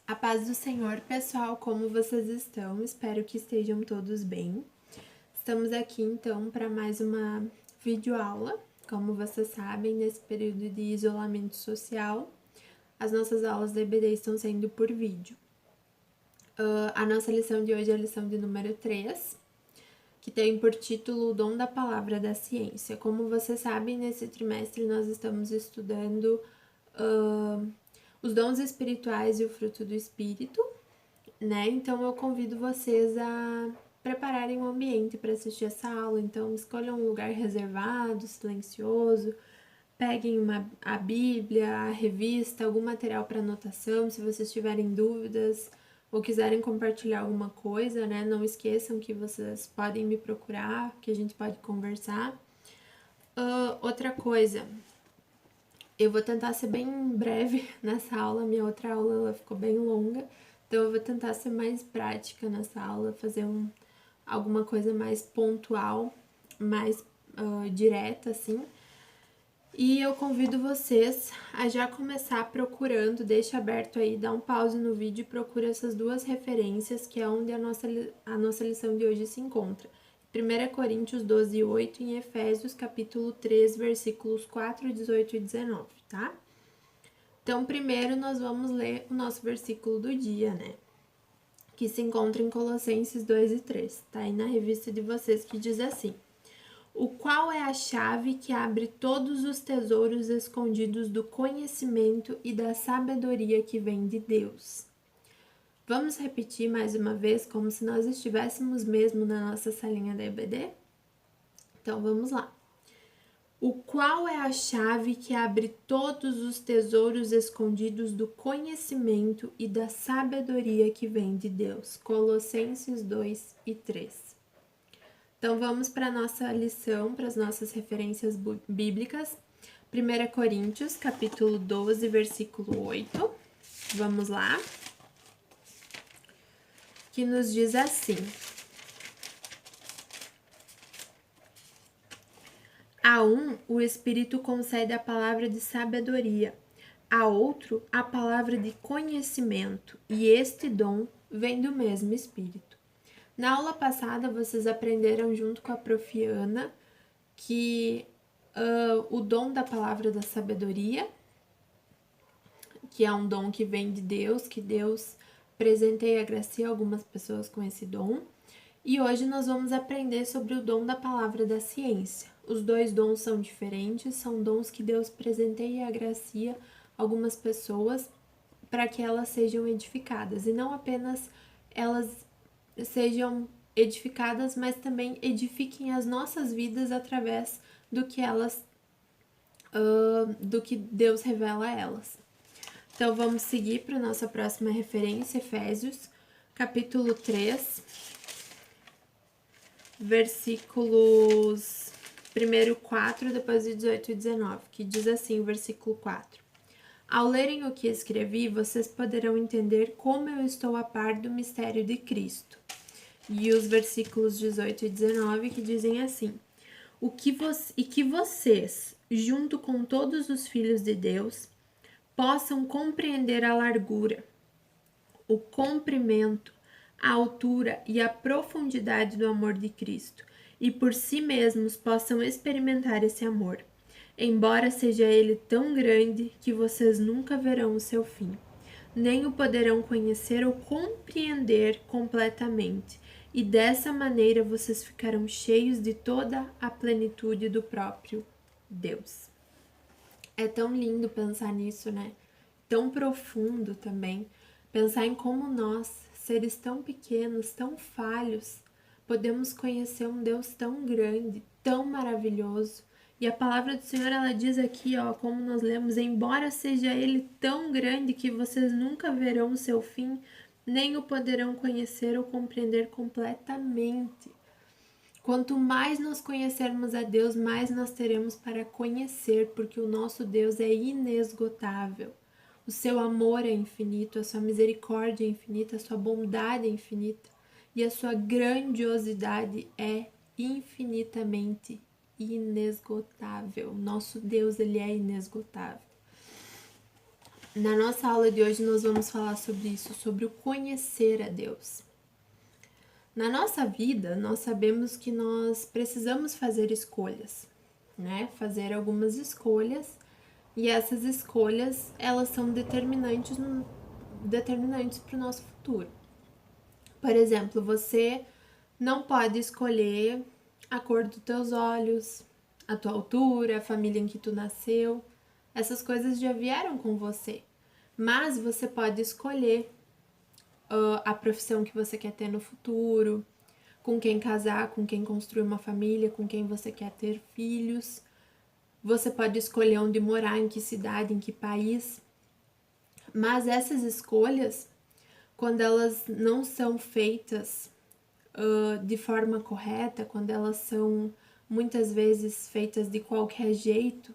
A paz do Senhor, pessoal, como vocês estão? Espero que estejam todos bem. Estamos aqui então para mais uma videoaula. Como vocês sabem, nesse período de isolamento social, as nossas aulas da EBD estão sendo por vídeo. A nossa lição de hoje é a lição de número 3, que tem por título O Dom da Palavra da Ciência. Como vocês sabem, nesse trimestre nós estamos estudando os dons espirituais e o fruto do Espírito, né? Então eu convido vocês a prepararem um ambiente para assistir essa aula. Então escolham um lugar reservado, silencioso, peguem a Bíblia, a revista, algum material para anotação, se vocês tiverem dúvidas ou quiserem compartilhar alguma coisa, né? Não esqueçam que vocês podem me procurar, que a gente pode conversar. Outra coisa, eu vou tentar ser bem breve nessa aula, minha outra aula ela ficou bem longa, então eu vou tentar ser mais prática nessa aula, fazer alguma coisa mais pontual, mais direta, assim. E eu convido vocês a já começar procurando, deixa aberto aí, dá um pause no vídeo e procura essas duas referências, que é onde a nossa lição de hoje se encontra. 1 Coríntios 12, 8 e em Efésios capítulo 3, versículos 4, 18 e 19, tá? Então, primeiro nós vamos ler o nosso versículo do dia, né? Que se encontra em Colossenses 2 e 3, tá aí na revista de vocês, que diz assim: o qual é a chave que abre todos os tesouros escondidos do conhecimento e da sabedoria que vem de Deus. Vamos repetir mais uma vez, como se nós estivéssemos mesmo na nossa salinha da EBD? Então vamos lá. O qual é a chave que abre todos os tesouros escondidos do conhecimento e da sabedoria que vem de Deus? Colossenses 2 e 3. Então, vamos para a nossa lição, para as nossas referências bíblicas. 1 Coríntios, capítulo 12, versículo 8. Vamos lá. Que nos diz assim: a um, o Espírito concede a palavra de sabedoria, a outro, a palavra de conhecimento, e este dom vem do mesmo Espírito. Na aula passada, vocês aprenderam junto com a Prof. Ana que o dom da palavra da sabedoria, que é um dom que vem de Deus, que Deus presenteia e agracia algumas pessoas com esse dom. E hoje nós vamos aprender sobre o dom da palavra da ciência. Os dois dons são diferentes, são dons que Deus presenteia e agracia algumas pessoas para que elas sejam edificadas. E não apenas elas sejam edificadas, mas também edifiquem as nossas vidas através do que do que Deus revela a elas. Então vamos seguir para a nossa próxima referência, Efésios, capítulo 3, versículos 1, 4, depois de 18 e 19, que diz assim o versículo 4. Ao lerem o que escrevi, vocês poderão entender como eu estou a par do mistério de Cristo. E os versículos 18 e 19 que dizem assim: que vocês, junto com todos os filhos de Deus, possam compreender a largura, o comprimento, a altura e a profundidade do amor de Cristo, e por si mesmos possam experimentar esse amor, embora seja ele tão grande que vocês nunca verão o seu fim, nem o poderão conhecer ou compreender completamente, e dessa maneira vocês ficarão cheios de toda a plenitude do próprio Deus. É tão lindo pensar nisso, né? Tão profundo também. Pensar em como nós, seres tão pequenos, tão falhos, podemos conhecer um Deus tão grande, tão maravilhoso. E a palavra do Senhor, ela diz aqui, ó, como nós lemos: embora seja ele tão grande que vocês nunca verão o seu fim, nem o poderão conhecer ou compreender completamente. Quanto mais nós conhecermos a Deus, mais nós teremos para conhecer, porque o nosso Deus é inesgotável. O seu amor é infinito, a sua misericórdia é infinita, a sua bondade é infinita e a sua grandiosidade é infinitamente inesgotável. Nosso Deus, ele é inesgotável. Na nossa aula de hoje nós vamos falar sobre isso, sobre o conhecer a Deus. Na nossa vida, nós sabemos que nós precisamos fazer escolhas, né? Fazer algumas escolhas, e essas escolhas, elas são determinantes para o nosso futuro. Por exemplo, você não pode escolher a cor dos teus olhos, a tua altura, a família em que tu nasceu. Essas coisas já vieram com você. Mas você pode escolher a profissão que você quer ter no futuro, com quem casar, com quem construir uma família, com quem você quer ter filhos. Você pode escolher onde morar, em que cidade, em que país. Mas essas escolhas, quando elas não são feitas de forma correta, quando elas são muitas vezes feitas de qualquer jeito,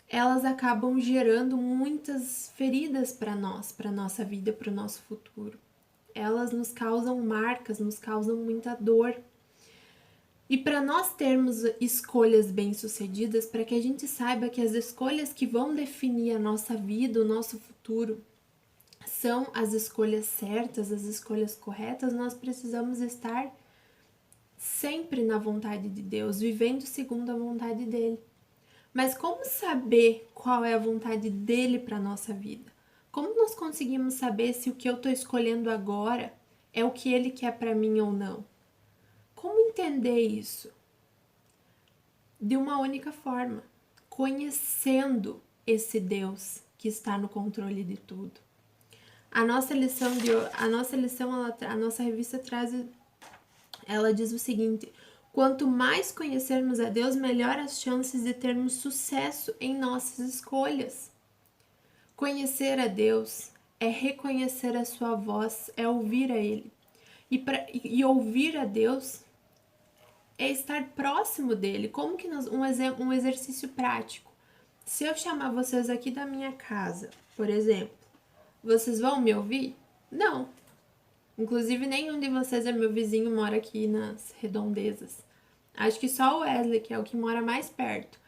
elas acabam gerando muitas feridas para nós, para nossa vida, para o nosso futuro. Elas nos causam marcas, nos causam muita dor. E para nós termos escolhas bem-sucedidas, para que a gente saiba que as escolhas que vão definir a nossa vida, o nosso futuro, são as escolhas certas, as escolhas corretas, nós precisamos estar sempre na vontade de Deus, vivendo segundo a vontade dele. Mas como saber qual é a vontade dele para a nossa vida? Como nós conseguimos saber se o que eu estou escolhendo agora é o que ele quer para mim ou não? Como entender isso? De uma única forma, conhecendo esse Deus que está no controle de tudo. A nossa revista traz, ela diz o seguinte: quanto mais conhecermos a Deus, melhor as chances de termos sucesso em nossas escolhas. Conhecer a Deus é reconhecer a sua voz, é ouvir a Ele. E ouvir a Deus é estar próximo dele. Como que um exercício prático. Se eu chamar vocês aqui da minha casa, por exemplo, vocês vão me ouvir? Não. Inclusive, nenhum de vocês é meu vizinho, mora aqui nas redondezas. Acho que só o Wesley, que é o que mora mais perto.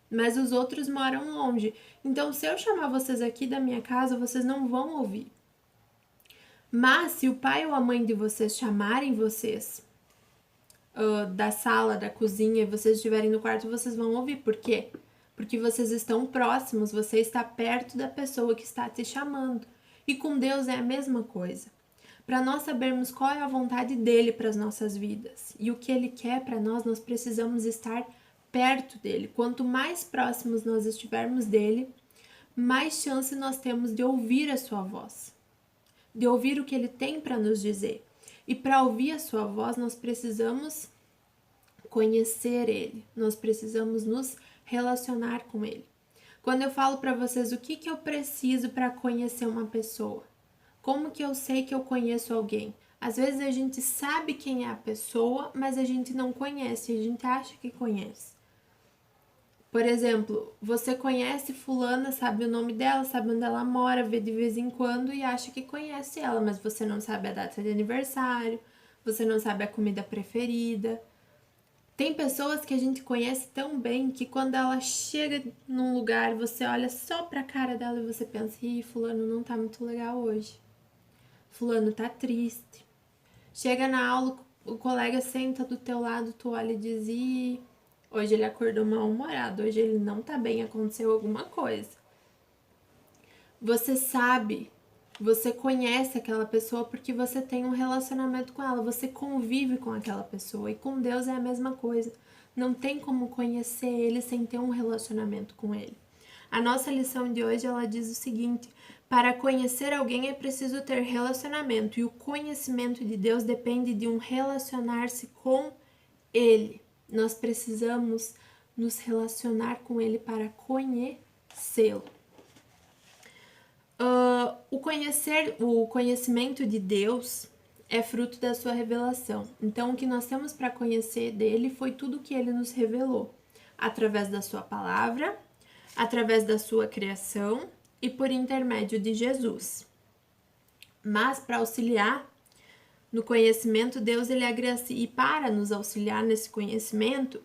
Mas os outros moram longe. Então, se eu chamar vocês aqui da minha casa, vocês não vão ouvir. Mas, se o pai ou a mãe de vocês chamarem vocês da sala, da cozinha, e vocês estiverem no quarto, vocês vão ouvir. Por quê? Porque vocês estão próximos, você está perto da pessoa que está te chamando. E com Deus é a mesma coisa. Para nós sabermos qual é a vontade dele para as nossas vidas e o que ele quer para nós, nós precisamos estar perto dele. Quanto mais próximos nós estivermos dele, mais chance nós temos de ouvir a sua voz, de ouvir o que ele tem para nos dizer. E para ouvir a sua voz, nós precisamos conhecer ele, nós precisamos nos relacionar com ele. Quando eu falo para vocês o que eu preciso para conhecer uma pessoa, como que eu sei que eu conheço alguém? Às vezes a gente sabe quem é a pessoa, mas a gente não conhece, a gente acha que conhece. Por exemplo, você conhece fulana, sabe o nome dela, sabe onde ela mora, vê de vez em quando e acha que conhece ela, mas você não sabe a data de aniversário, você não sabe a comida preferida. Tem pessoas que a gente conhece tão bem que quando ela chega num lugar, você olha só pra cara dela e você pensa: ih, fulano não tá muito legal hoje. Fulano tá triste. Chega na aula, o colega senta do teu lado, tu olha e diz: ih, hoje ele acordou mal-humorado, hoje ele não tá bem, aconteceu alguma coisa. Você sabe, você conhece aquela pessoa porque você tem um relacionamento com ela, você convive com aquela pessoa. E com Deus é a mesma coisa. Não tem como conhecer ele sem ter um relacionamento com ele. A nossa lição de hoje, ela diz o seguinte: para conhecer alguém é preciso ter relacionamento, e o conhecimento de Deus depende de um relacionar-se com ele. Nós precisamos nos relacionar com ele para conhecê-lo. O conhecimento de Deus é fruto da sua revelação. Então, o que nós temos para conhecer dele foi tudo que ele nos revelou, através da sua palavra, através da sua criação e por intermédio de Jesus. Mas para auxiliar no conhecimento, Deus ele agracia, e para nos auxiliar nesse conhecimento,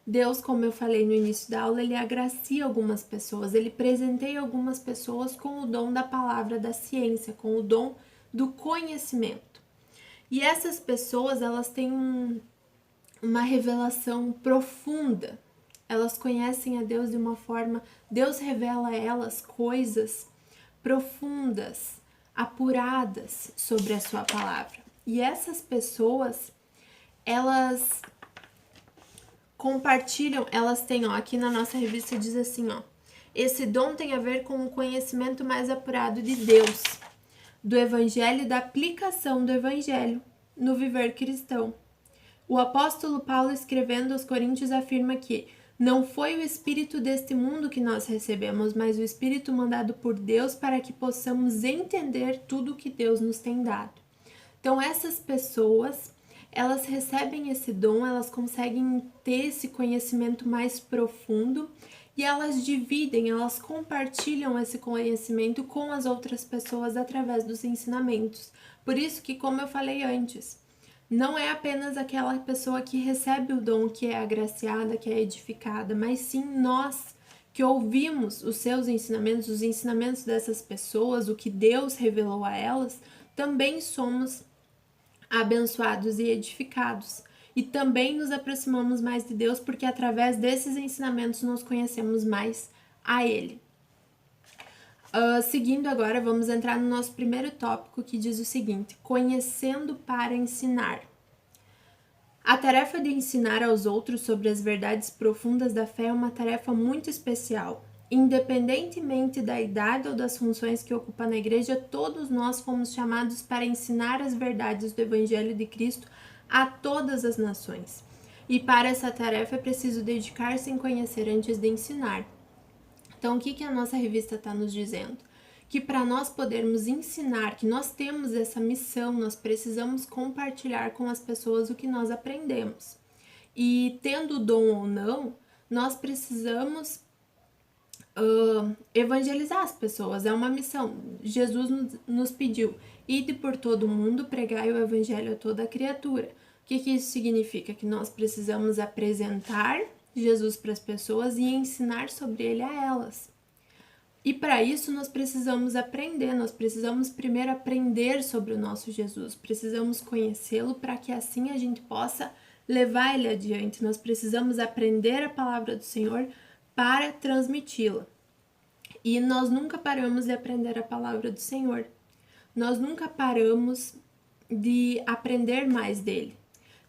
Deus, como eu falei no início da aula, ele agracia algumas pessoas, ele presenteia algumas pessoas com o dom da palavra da ciência, com o dom do conhecimento. E essas pessoas, elas têm uma revelação profunda. Elas conhecem a Deus de uma forma, Deus revela a elas coisas profundas, apuradas sobre a sua palavra. E essas pessoas, elas compartilham, elas têm, ó, aqui na nossa revista diz assim, ó, esse dom tem a ver com o conhecimento mais apurado de Deus, do evangelho e da aplicação do evangelho no viver cristão. O apóstolo Paulo, escrevendo aos Coríntios, afirma que não foi o espírito deste mundo que nós recebemos, mas o espírito mandado por Deus para que possamos entender tudo o que Deus nos tem dado. Então, essas pessoas, elas recebem esse dom, elas conseguem ter esse conhecimento mais profundo e elas dividem, elas compartilham esse conhecimento com as outras pessoas através dos ensinamentos. Por isso que, como eu falei antes, não é apenas aquela pessoa que recebe o dom que é agraciada, que é edificada, mas sim nós que ouvimos os seus ensinamentos, os ensinamentos dessas pessoas, o que Deus revelou a elas, também somos abençoados e edificados. E também nos aproximamos mais de Deus, porque através desses ensinamentos nós conhecemos mais a Ele. Seguindo agora, vamos entrar no nosso primeiro tópico, que diz o seguinte: conhecendo para ensinar. A tarefa de ensinar aos outros sobre as verdades profundas da fé é uma tarefa muito especial. Independentemente da idade ou das funções que ocupa na igreja, todos nós fomos chamados para ensinar as verdades do Evangelho de Cristo a todas as nações. E para essa tarefa é preciso dedicar-se em conhecer antes de ensinar. Então, o que a nossa revista está nos dizendo? Que para nós podermos ensinar, que nós temos essa missão, nós precisamos compartilhar com as pessoas o que nós aprendemos. E tendo o dom ou não, nós precisamos evangelizar as pessoas, é uma missão. Jesus nos pediu: ide por todo mundo, pregai o evangelho a toda criatura. O que isso significa? Que nós precisamos apresentar Jesus para as pessoas e ensinar sobre ele a elas. E para isso nós precisamos aprender, nós precisamos primeiro aprender sobre o nosso Jesus, precisamos conhecê-lo para que assim a gente possa levar ele adiante. Nós precisamos aprender a palavra do Senhor para transmiti-la. E nós nunca paramos de aprender a palavra do Senhor. Nós nunca paramos de aprender mais dele.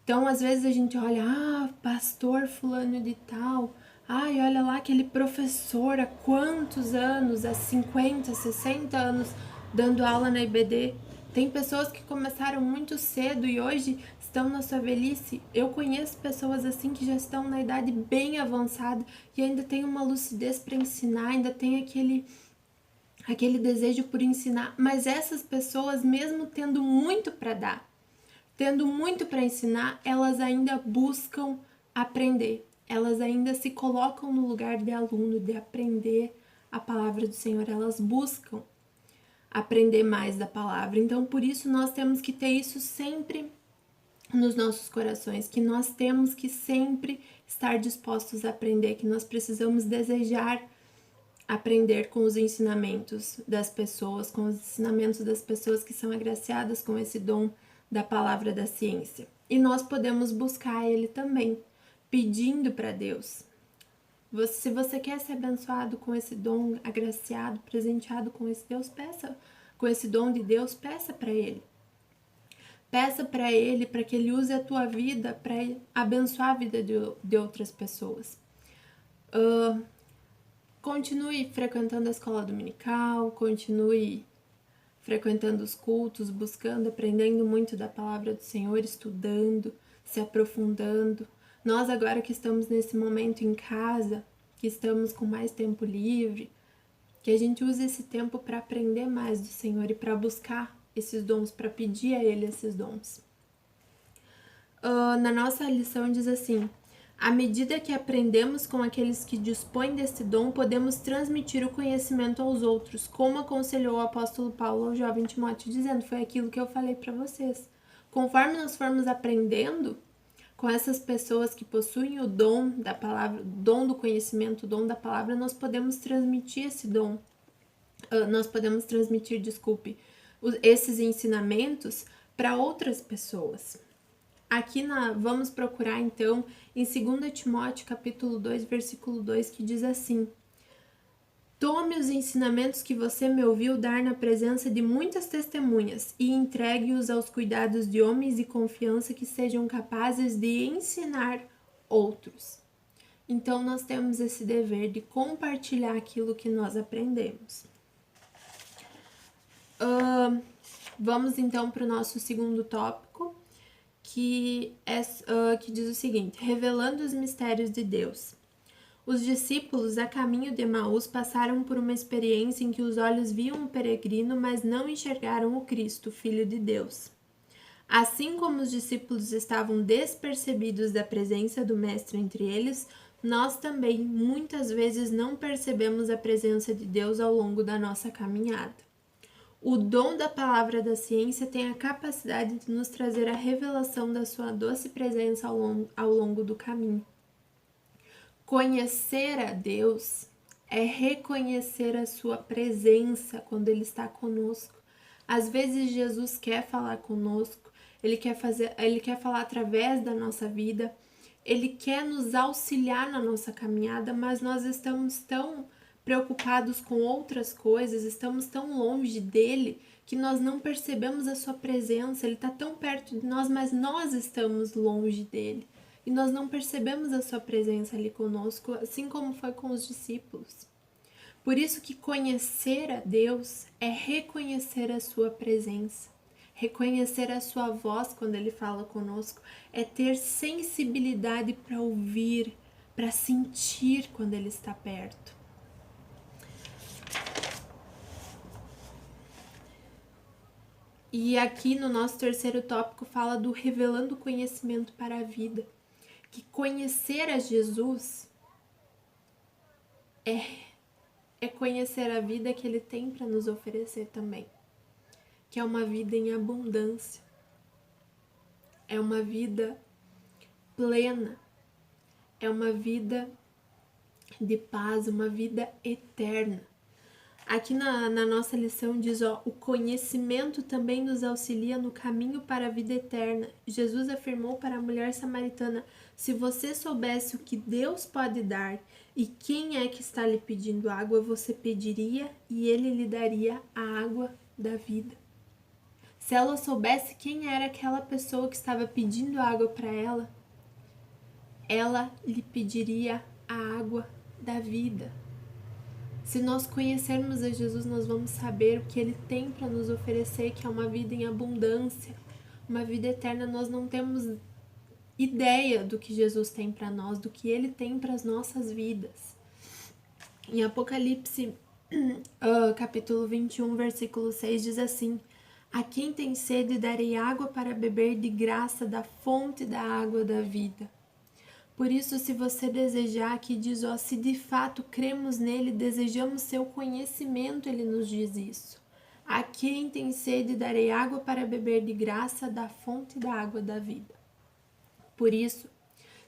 Então, às vezes a gente olha, pastor fulano de tal, olha lá aquele professor há quantos anos, há 50, 60 anos, dando aula na IBD. Tem pessoas que começaram muito cedo e hoje estão na sua velhice. Eu conheço pessoas assim que já estão na idade bem avançada e ainda tem uma lucidez para ensinar, ainda tem aquele desejo por ensinar. Mas essas pessoas, mesmo tendo muito para dar, tendo muito para ensinar, elas ainda buscam aprender. Elas ainda se colocam no lugar de aluno, de aprender a palavra do Senhor. Elas buscam aprender mais da palavra. Então, por isso, nós temos que ter isso sempre nos nossos corações, que nós temos que sempre estar dispostos a aprender, que nós precisamos desejar aprender com os ensinamentos das pessoas, com os ensinamentos das pessoas que são agraciadas com esse dom da palavra da ciência. E nós podemos buscar ele também, pedindo para Deus. Se você quer ser abençoado com esse dom, agraciado, presenteado com esse Deus, peça, com esse dom de Deus, peça para ele. Peça para ele, para que ele use a tua vida para abençoar a vida de outras pessoas. Continue frequentando a escola dominical, continue frequentando os cultos, buscando, aprendendo muito da palavra do Senhor, estudando, se aprofundando. Nós agora que estamos nesse momento em casa, que estamos com mais tempo livre, que a gente use esse tempo para aprender mais do Senhor e para buscar esses dons, para pedir a Ele esses dons. Na nossa lição diz assim: à medida que aprendemos com aqueles que dispõem desse dom, podemos transmitir o conhecimento aos outros, como aconselhou o apóstolo Paulo ao jovem Timóteo, dizendo, foi aquilo que eu falei para vocês. Conforme nós formos aprendendo, com essas pessoas que possuem o dom da palavra, o dom do conhecimento, o dom da palavra, nós podemos transmitir esse dom, esses ensinamentos para outras pessoas. Aqui vamos procurar então em 2 Timóteo capítulo 2, versículo 2, que diz assim: tome os ensinamentos que você me ouviu dar na presença de muitas testemunhas e entregue-os aos cuidados de homens de confiança que sejam capazes de ensinar outros. Então, nós temos esse dever de compartilhar aquilo que nós aprendemos. Vamos então para o nosso segundo tópico, que diz o seguinte: revelando os mistérios de Deus. Os discípulos, a caminho de Emaús, passaram por uma experiência em que os olhos viam o peregrino, mas não enxergaram o Cristo, Filho de Deus. Assim como os discípulos estavam despercebidos da presença do Mestre entre eles, nós também muitas vezes não percebemos a presença de Deus ao longo da nossa caminhada. O dom da palavra da ciência tem a capacidade de nos trazer a revelação da sua doce presença ao longo do caminho. Conhecer a Deus é reconhecer a sua presença quando Ele está conosco. Às vezes Jesus quer falar conosco, Ele quer falar através da nossa vida, Ele quer nos auxiliar na nossa caminhada, mas nós estamos tão preocupados com outras coisas, estamos tão longe dele que nós não percebemos a sua presença. Ele está tão perto de nós, mas nós estamos longe dele. E nós não percebemos a sua presença ali conosco, assim como foi com os discípulos. Por isso que conhecer a Deus é reconhecer a sua presença, reconhecer a sua voz quando Ele fala conosco, é ter sensibilidade para ouvir, para sentir quando Ele está perto. E aqui no nosso terceiro tópico fala do revelando conhecimento para a vida. Que conhecer a Jesus é conhecer a vida que Ele tem para nos oferecer também, que é uma vida em abundância, é uma vida plena, é uma vida de paz, uma vida eterna. Aqui na nossa lição diz, o conhecimento também nos auxilia no caminho para a vida eterna. Jesus afirmou para a mulher samaritana: se você soubesse o que Deus pode dar e quem é que está lhe pedindo água, você pediria e Ele lhe daria a água da vida. Se ela soubesse quem era aquela pessoa que estava pedindo água para ela lhe pediria a água da vida. Se nós conhecermos a Jesus, nós vamos saber o que Ele tem para nos oferecer, que é uma vida em abundância, uma vida eterna. Nós não temos ideia do que Jesus tem para nós, do que Ele tem para as nossas vidas. Em Apocalipse, capítulo 21, versículo 6, diz assim: a quem tem sede darei água para beber de graça da fonte da água da vida. Por isso, se você desejar, aqui diz, se de fato cremos nele, desejamos seu conhecimento, ele nos diz isso. A quem tem sede, darei água para beber de graça da fonte da água da vida. Por isso,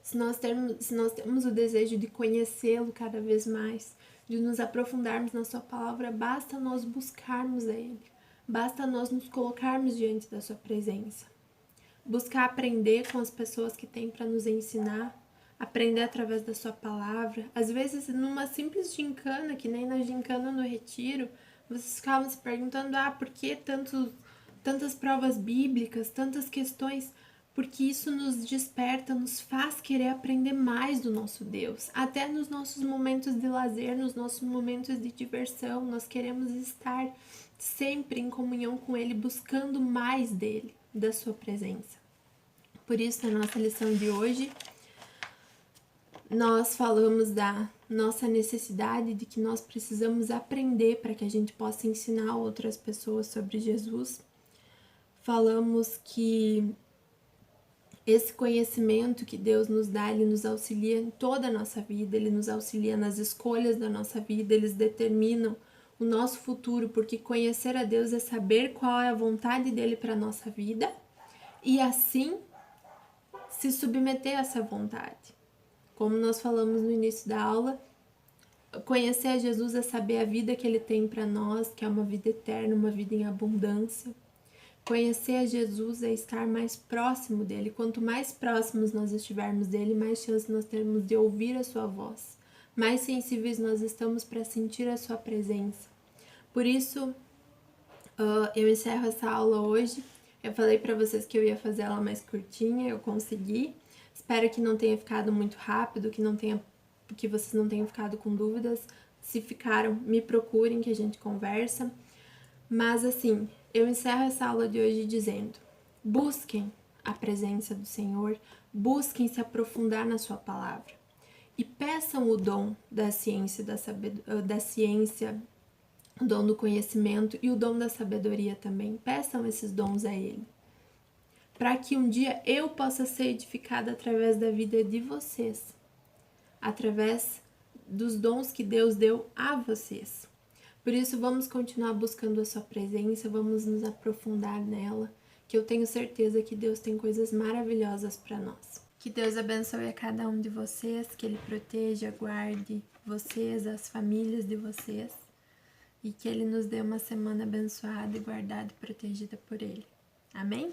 se nós temos o desejo de conhecê-lo cada vez mais, de nos aprofundarmos na sua palavra, basta nós buscarmos a ele, basta nós nos colocarmos diante da sua presença. Buscar aprender com as pessoas que têm para nos ensinar, aprender através da sua palavra. Às vezes, numa simples gincana, que nem na gincana no retiro, vocês ficavam se perguntando, por que tantas provas bíblicas, tantas questões? Porque isso nos desperta, nos faz querer aprender mais do nosso Deus. Até nos nossos momentos de lazer, nos nossos momentos de diversão, nós queremos estar sempre em comunhão com Ele, buscando mais dele, da sua presença. Por isso, na nossa lição de hoje, nós falamos da nossa necessidade de que nós precisamos aprender para que a gente possa ensinar outras pessoas sobre Jesus. Falamos que esse conhecimento que Deus nos dá, Ele nos auxilia em toda a nossa vida, Ele nos auxilia nas escolhas da nossa vida, eles determinam o nosso futuro, porque conhecer a Deus é saber qual é a vontade dEle para a nossa vida e assim se submeter a essa vontade. Como nós falamos no início da aula, conhecer a Jesus é saber a vida que Ele tem para nós, que é uma vida eterna, uma vida em abundância. Conhecer a Jesus é estar mais próximo dele. Quanto mais próximos nós estivermos dele, mais chance nós temos de ouvir a sua voz. Mais sensíveis nós estamos para sentir a sua presença. Por isso, eu encerro essa aula hoje. Eu falei para vocês que eu ia fazer ela mais curtinha, eu consegui. Espero que não tenha ficado muito rápido, que vocês não tenham ficado com dúvidas. Se ficaram, me procurem que a gente conversa. Mas assim, eu encerro essa aula de hoje dizendo: busquem a presença do Senhor, busquem se aprofundar na sua palavra e peçam o dom da ciência, o dom do conhecimento e o dom da sabedoria também. Peçam esses dons a Ele, para que um dia eu possa ser edificada através da vida de vocês, através dos dons que Deus deu a vocês. Por isso, vamos continuar buscando a sua presença, vamos nos aprofundar nela, que eu tenho certeza que Deus tem coisas maravilhosas para nós. Que Deus abençoe a cada um de vocês, que Ele proteja, guarde vocês, as famílias de vocês, e que Ele nos dê uma semana abençoada e guardada e protegida por Ele. Amém?